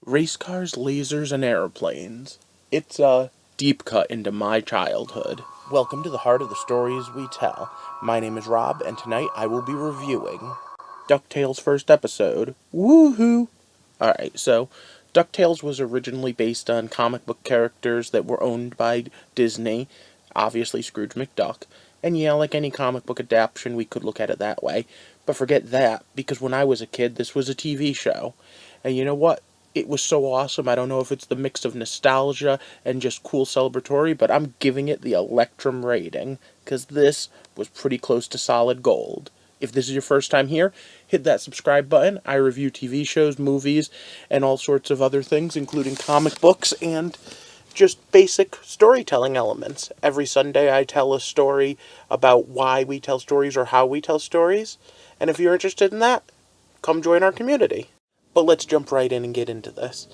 Race cars, lasers, and airplanes. It's a deep cut into my childhood. Welcome to the heart of the stories we tell. My name is Rob, and tonight I will be reviewing Ducktales' first episode. Woohoo! Alright, so Ducktales was originally based on comic book characters that were owned by Disney, obviously Scrooge McDuck. And yeah, like any comic book adaptation, we could look at it that way. But forget that, because when I was a kid, this was a TV show. And you know what? It was so awesome. I don't know if it's the mix of nostalgia and just cool celebratory, but I'm giving it the Electrum rating, because this was pretty close to solid gold. If this is your first time here, hit that subscribe button. I review TV shows, movies, and all sorts of other things, including comic books and just basic storytelling elements. Every Sunday I tell a story about why we tell stories or how we tell stories. And if you're interested in that, come join our community. But let's jump right in and get into this.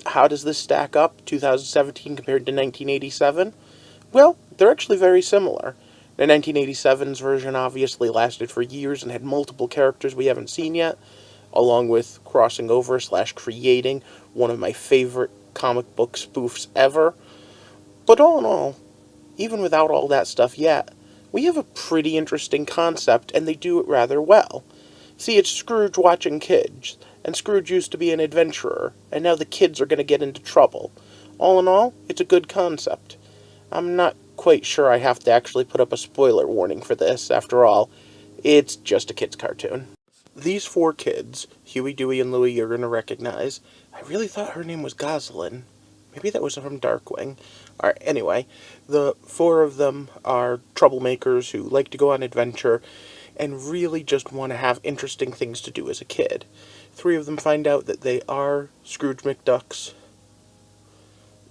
How does this stack up, 2017 compared to 1987? Well, they're actually very similar. The 1987's version obviously lasted for years and had multiple characters we haven't seen yet, along with crossing over / creating one of my favorite comic book spoofs ever. But all in all, even without all that stuff yet, we have a pretty interesting concept, and they do it rather well. See, it's Scrooge watching kids, and Scrooge used to be an adventurer, and now the kids are going to get into trouble. All in all, it's a good concept. I'm not quite sure I have to actually put up a spoiler warning for this. After all, it's just a kid's cartoon. These four kids, Huey, Dewey, and Louie, you're going to recognize. I really thought her name was Gosalyn. Maybe that was from Darkwing. Alright, anyway, the four of them are troublemakers who like to go on adventure and really just want to have interesting things to do as a kid. Three of them find out that they are Scrooge McDuck's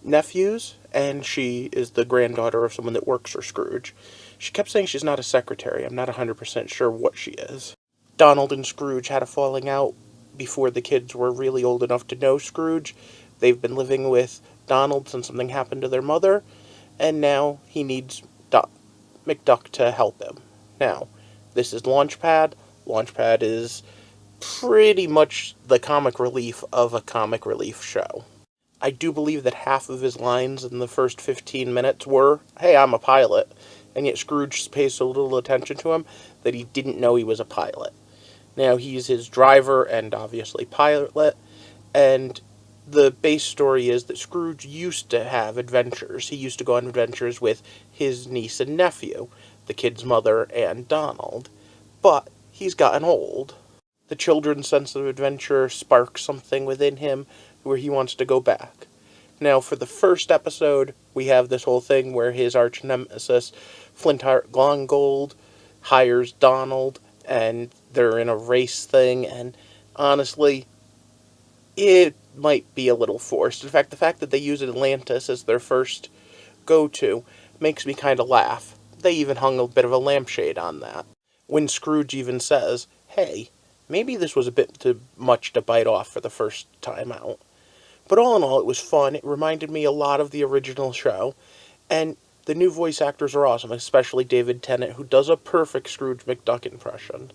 nephews, and she is the granddaughter of someone that works for Scrooge. She kept saying she's not a secretary. I'm not 100% sure what she is. Donald and Scrooge had a falling out before the kids were really old enough to know Scrooge. They've been living with Donald since something happened to their mother, and now he needs McDuck to help him. Now, this is Launchpad. Launchpad is pretty much the comic relief of a comic relief show. I do believe that half of his lines in the first 15 minutes were, "Hey, I'm a pilot," and yet Scrooge pays so little attention to him that he didn't know he was a pilot. Now, he's his driver and obviously pilot, and the base story is that Scrooge used to have adventures. He used to go on adventures with his niece and nephew, the kid's mother, and Donald. But he's gotten old. The children's sense of adventure sparks something within him where he wants to go back. Now, for the first episode, we have this whole thing where his arch nemesis, Flintheart Glongold, hires Donald, and they're in a race thing, and honestly, it might be a little forced. In fact, the fact that they use Atlantis as their first go-to makes me kind of laugh. They even hung a bit of a lampshade on that. When Scrooge even says, "Hey, maybe this was a bit too much to bite off for the first time out." But all in all, it was fun. It reminded me a lot of the original show. And the new voice actors are awesome, especially David Tennant, who does a perfect Scrooge McDuck impression.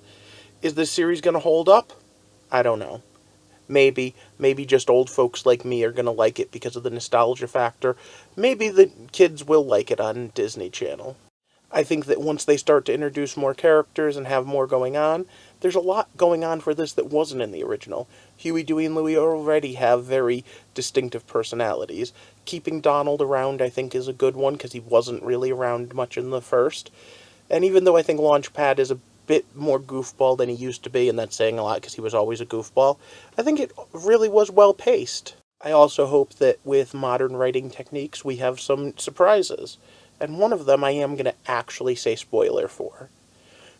Is this series going to hold up? I don't know. Maybe just old folks like me are going to like it because of the nostalgia factor. Maybe the kids will like it on Disney Channel. I think that once they start to introduce more characters and have more going on, there's a lot going on for this that wasn't in the original. Huey, Dewey, and Louie already have very distinctive personalities. Keeping Donald around, I think, is a good one, because he wasn't really around much in the first. And even though I think Launchpad is a bit more goofball than he used to be, and that's saying a lot because he was always a goofball, I think it really was well paced. I also hope that with modern writing techniques we have some surprises. And one of them I am going to actually say spoiler for.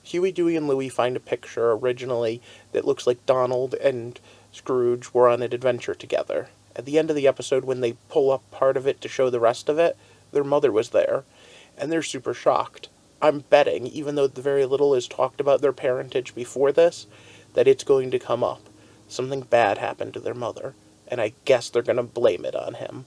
Huey, Dewey, and Louie find a picture originally that looks like Donald and Scrooge were on an adventure together. At the end of the episode, when they pull up part of it to show the rest of it, their mother was there, and they're super shocked. I'm betting, even though very little is talked about their parentage before this, that it's going to come up. Something bad happened to their mother, and I guess they're going to blame it on him.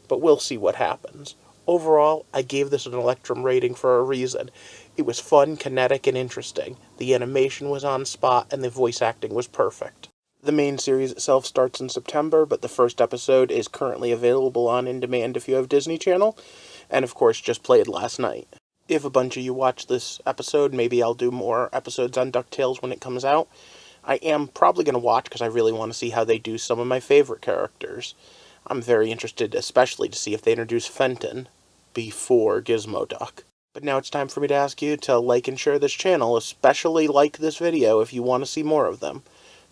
But we'll see what happens. Overall, I gave this an Electrum rating for a reason. It was fun, kinetic, and interesting. The animation was on spot, and the voice acting was perfect. The main series itself starts in September, but the first episode is currently available on In Demand if you have Disney Channel, and of course just played last night. If a bunch of you watch this episode, maybe I'll do more episodes on Ducktales when it comes out. I am probably going to watch because I really want to see how they do some of my favorite characters. I'm very interested, especially to see if they introduce Fenton before Gizmo Duck. But now it's time for me to ask you to like and share this channel, especially like this video if you want to see more of them.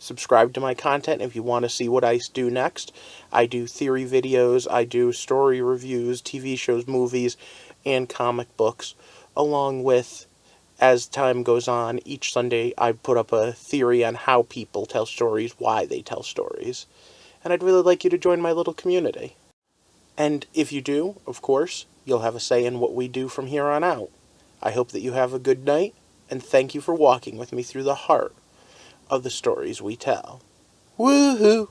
Subscribe to my content if you want to see what I do next. I do theory videos, I do story reviews, TV shows, movies, and comic books, along with, as time goes on, each Sunday I put up a theory on how people tell stories, why they tell stories. And I'd really like you to join my little community. And if you do, of course, you'll have a say in what we do from here on out. I hope that you have a good night, and thank you for walking with me through the heart of the stories we tell. Woohoo!